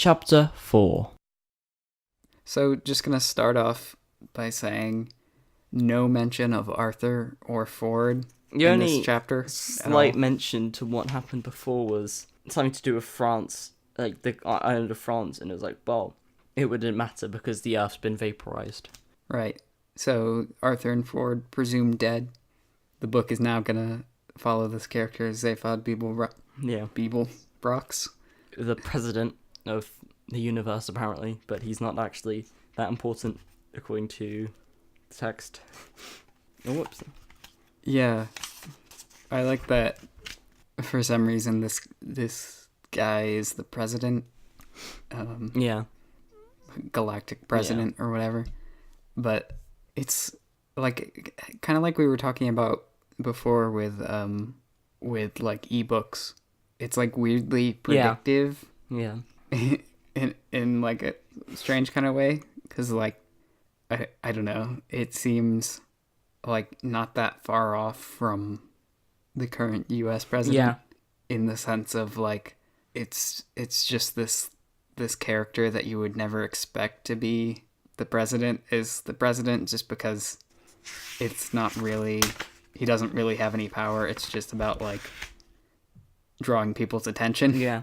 Chapter 4. So, just gonna start off by saying no mention of Arthur or Ford The in only this chapter. slight mention to what happened before was something to do with France, like the island of France, and it was like, well, it wouldn't matter because the Earth's been vaporized. Right. So, Arthur and Ford presumed dead. The book is now gonna follow this character, Zaphod Beeblebrox. The president of the universe, apparently, but he's not actually that important according to the text. Oh, whoops. Yeah. I like that for some reason this guy is the president. Yeah. Galactic president or whatever. But it's like kind of like we were talking about before with like ebooks. It's like weirdly predictive. Yeah. in like a strange kind of way, because like I don't know, it seems like not that far off from the current US president in the sense of like it's just this character that you would never expect to be the president is the president, just because it's not really, he doesn't really have any power. It's just about like drawing people's attention. Yeah.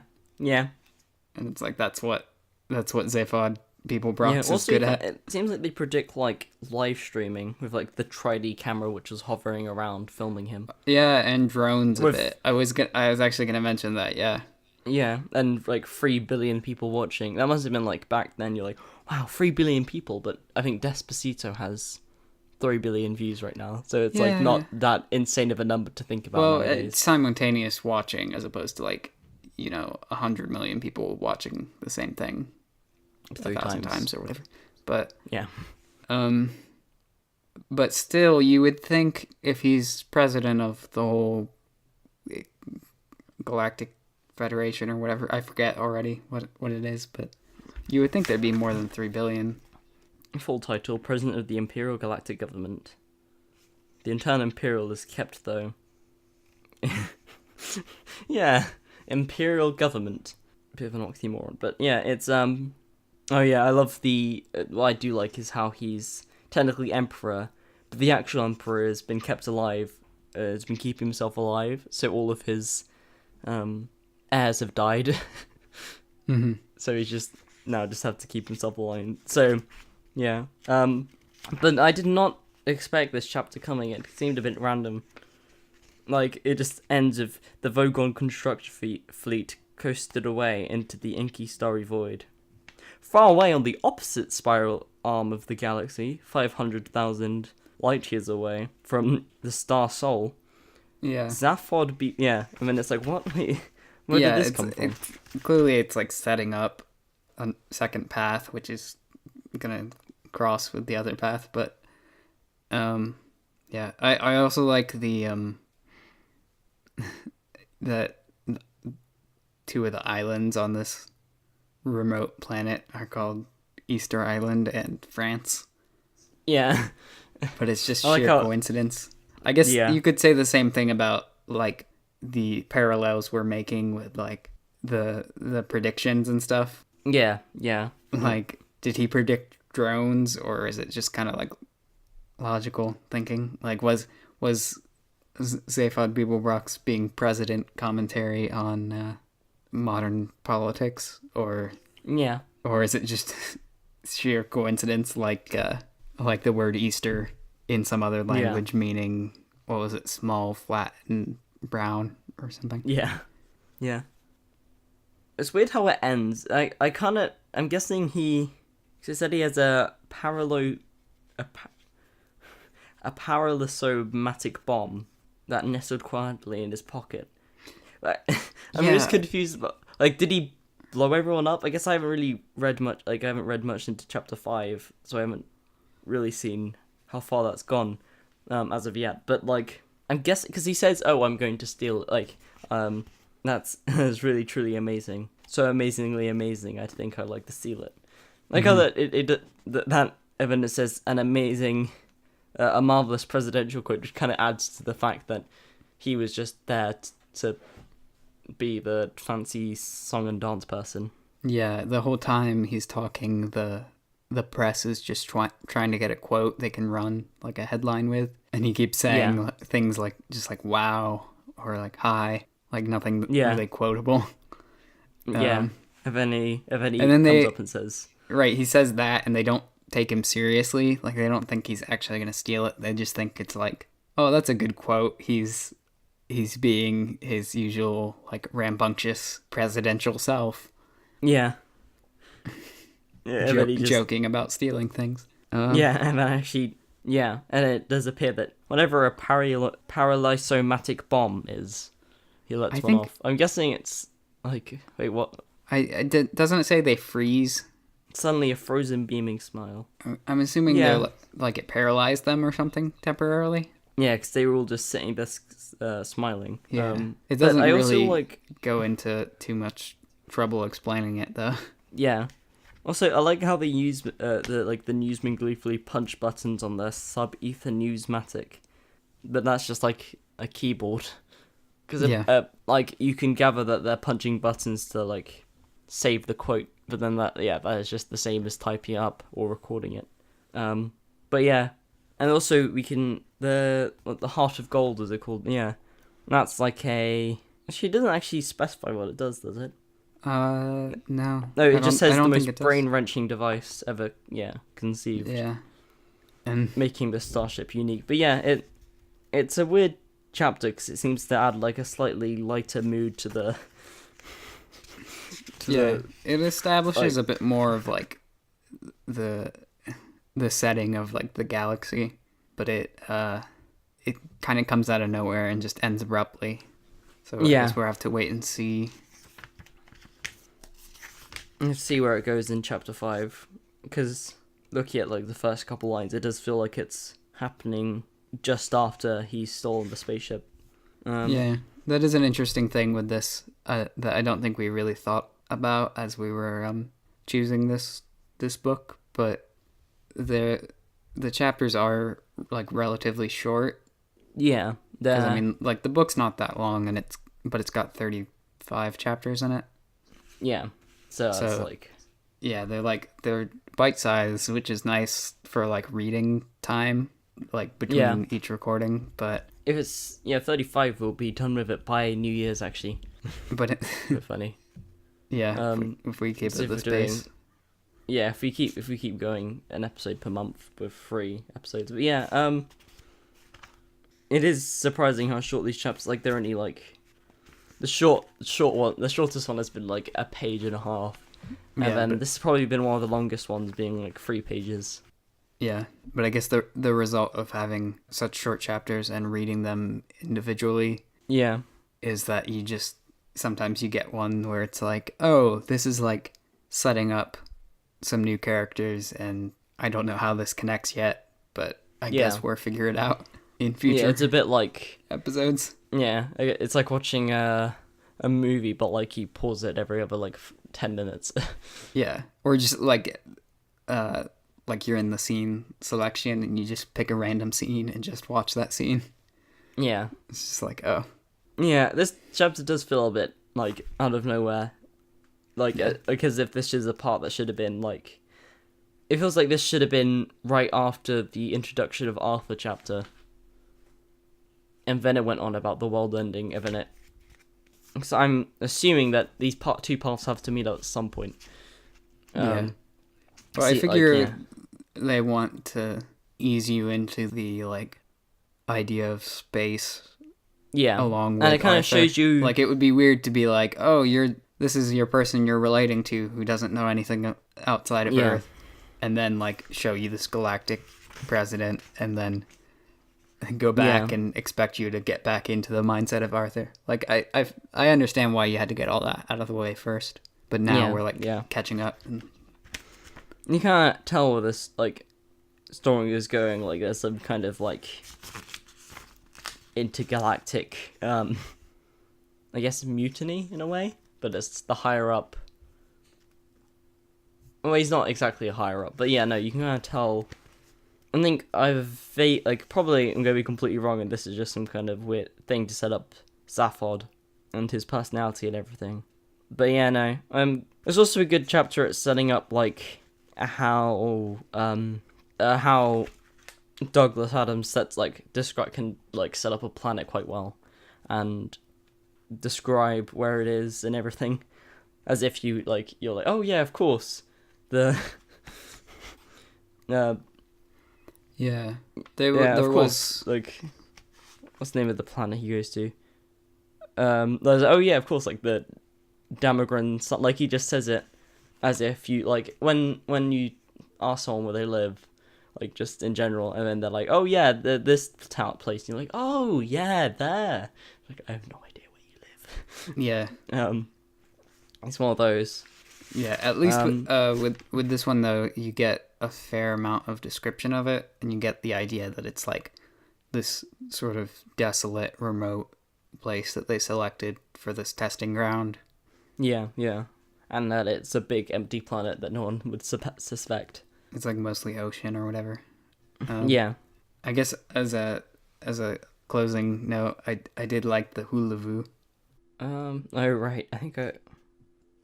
And it's like that's what Zaphod Beeblebrox is also, good at. It seems like they predict like live streaming with like the 3D camera which was hovering around filming him. Yeah, and drones a bit. I was actually gonna mention that. Yeah, and like 3 billion people watching. That must have been like back then. You're like, wow, 3 billion people. But I think Despacito has 3 billion views right now, so it's like not that insane of a number to think about. Well, nowadays. it's simultaneous watching as opposed to like 100 million people watching the same thing 1,000 times or whatever. But yeah. But still, you would think if he's president of the whole Galactic Federation or whatever, I forget already what it is, but you would think there'd be more than 3 billion. Full title: President of the Imperial Galactic Government. The internal Imperial is kept though. Yeah, Imperial Government. Bit of an oxymoron, but yeah, it's Oh yeah, I love the. What I do like is how he's technically emperor, but the actual emperor has been kept alive. Has been keeping himself alive, so all of his heirs have died. Mm-hmm. So he's just have to keep himself alive. So yeah, but I did not expect this chapter coming. It seemed a bit random. Like it just ends with the Vogon construction fleet coasted away into the inky starry void. Far away on the opposite spiral arm of the galaxy, 500,000 light years away from the star Sol. Yeah. Zaphod I mean, it's like, what? Where did this come from? Clearly, it's like setting up a second path, which is gonna cross with the other path. But, yeah, I also like the that two of the islands on this remote planet are called Easter Island and France. Yeah. But it's just sheer coincidence. I guess you could say the same thing about like the parallels we're making with like the predictions and stuff. Yeah. Like, did he predict drones, or is it just kind of like logical thinking? Like, was Zaphod Beeblebrox being president commentary on modern politics, or is it just sheer coincidence, like the word Easter in some other language meaning, what was it, small, flat, and brown or something? Yeah. It's weird how it ends. I'm guessing he said he has a paralosomatic bomb that nestled quietly in his pocket. I'm just confused about, like, did he blow everyone up? I guess I haven't really read much. Like, I haven't read much into chapter 5, so I haven't really seen how far that's gone as of yet. But like, I'm guessing because he says, "Oh, I'm going to steal." Like, that's really truly amazing. So amazingly amazing. I think I'd like to steal it. Like how that that even it says an amazing, a marvelous presidential quote, which kind of adds to the fact that he was just there to be the fancy song and dance person. Yeah, the whole time he's talking, the press is just trying to get a quote they can run like a headline with, and he keeps saying things like just like wow or like hi, like nothing really quotable. Yeah. If any and then comes up and says right, he says that, and they don't take him seriously. Like they don't think he's actually gonna steal it. They just think it's like, oh, that's a good quote. He's being his usual like rambunctious presidential self. Yeah. Joking about stealing things. Yeah, and then actually, and it does appear that whatever a paralysomatic bomb is, he lets one off. I'm guessing it's like, wait, what? Doesn't it say they freeze? Suddenly a frozen beaming smile. I'm assuming they're like it paralyzed them or something temporarily. Yeah, because they were all just sitting there smiling. Yeah, it doesn't really go into too much trouble explaining it though. Yeah. Also, I like how they use the newsmen gleefully punch buttons on their sub-ether newsmatic, but that's just like a keyboard, because like you can gather that they're punching buttons to like save the quote, but then that is just the same as typing it up or recording it. But yeah, and also we can the heart of gold, as they're called. Yeah, that's like actually it doesn't actually specify what it does it? No. No, it just says the most brain-wrenching device ever, conceived. Yeah. And making the starship unique. But yeah, it's a weird chapter because it seems to add like a slightly lighter mood to the... it establishes a bit more of like the setting of like the galaxy, but it kind of comes out of nowhere and just ends abruptly. So I guess we'll have to wait and see. Let's see where it goes in chapter 5, because looking at like the first couple lines, it does feel like it's happening just after he's stolen the spaceship. That is an interesting thing with this that I don't think we really thought about as we were choosing this book, but the chapters are like relatively short. Yeah, because I mean, like the book's not that long, but it's got 35 chapters in it. Yeah. So it's like... Yeah, they're bite-sized, which is nice for, like, reading time, like, between each recording, but... If it's... 35, we'll be done with it by New Year's, actually. But it's a bit funny. Yeah, if we keep it this pace. Yeah, if we keep going an episode per month with 3 episodes. But yeah, it is surprising how short these chapters... Like, they're only, like... The shortest one has been like a page and a half, and then this has probably been one of the longest ones, being like 3 pages. Yeah, but I guess the result of having such short chapters and reading them individually, is that you just sometimes you get one where it's like, oh, this is like setting up some new characters, and I don't know how this connects yet, but I guess we'll figure it out in future. Yeah, it's a bit like episodes. Yeah, it's like watching a movie, but like you pause it every other like 10 minutes. Yeah, or just like you're in the scene selection and you just pick a random scene and just watch that scene. Yeah, it's just like, oh. Yeah, this chapter does feel a bit like out of nowhere, like because if this is a part that should have been like, it feels like this should have been right after the introduction of Arthur chapter. And then it went on about the world ending, and then it... So I'm assuming that these two paths have to meet at some point. Well, I figure they want to ease you into the, like, idea of space. Yeah. Along with and it kind of shows you... Like, it would be weird to be like, oh, this is your person you're relating to who doesn't know anything outside of Earth. And then, like, show you this galactic president, and then... go back and expect you to get back into the mindset of Arthur. Like I understand why you had to get all that out of the way first, but now we're like catching up. And... You can't tell where this like story is going. Like there's some kind of like intergalactic, I guess mutiny in a way, but it's the higher up. Well, he's not exactly a higher up, but yeah, no, you can kind of tell. I think probably I'm going to be completely wrong, and this is just some kind of weird thing to set up Zaphod and his personality and everything. but yeah, no. There's also a good chapter at setting up like how Douglas Adams can like set up a planet quite well, and describe where it is and everything, as if you're like, oh yeah, of course, the yeah, of course, like, what's the name of the planet he goes to? Oh yeah, of course, like the Damagran, like he just says it as if you like when you ask someone where they live, like just in general, and then they're like, oh yeah, this town place, and you're like, oh yeah, there. Like, I have no idea where you live. Yeah. It's one of those. Yeah, at least with this one though, you get a fair amount of description of it, and you get the idea that it's like this sort of desolate, remote place that they selected for this testing ground. Yeah, and that it's a big empty planet that no one would suspect. It's like mostly ocean or whatever. Yeah. I guess as a closing note, I did like the hula voo. Oh right, I think I'm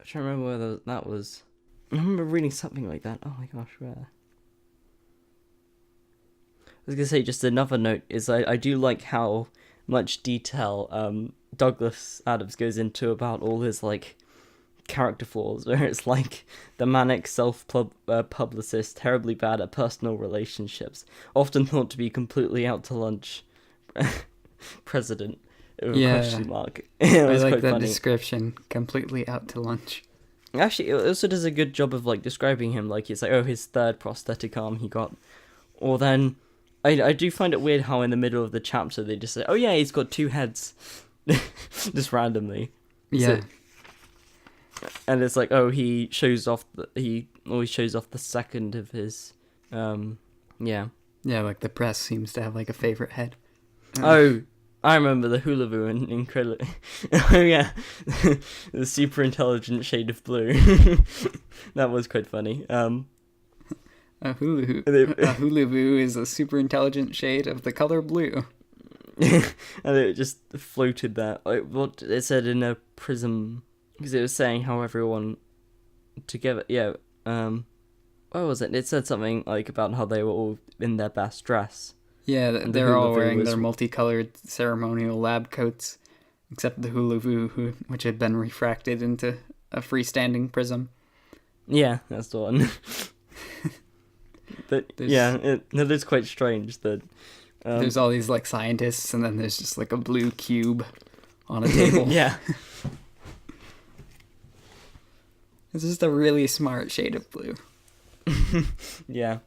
trying to remember whether that was. I remember reading something like that. Oh my gosh, where? I was gonna say, just another note is I do like how much detail Douglas Adams goes into about all his like character flaws, where it's like the manic self-publicist, terribly bad at personal relationships, often thought to be completely out to lunch president. Question mark. It was I like quite that funny. description. Completely out to lunch. Actually, it also does a good job of like describing him. Like, it's like, oh, his third prosthetic arm he got, or then I do find it weird how in the middle of the chapter they just say, oh yeah, he's got 2 heads, just randomly. Yeah. And it's like, oh, he always shows off the second of his, yeah. Yeah, like the press seems to have like a favorite head. Oh, I remember the hula voo in Incredible. Oh yeah, the super intelligent shade of blue. That was quite funny. A hula voo is a super intelligent shade of the color blue. And it just floated there. Like what it said in a prism, because it was saying how everyone together. Yeah. What was it? It said something like about how they were all in their best dress. Yeah, they're all wearing their multicolored ceremonial lab coats, except the hula voo, which had been refracted into a freestanding prism. Yeah, that's the one. But yeah, it is quite strange that there's all these like scientists, and then there's just like a blue cube on a table. Yeah. It's just a really smart shade of blue. Yeah.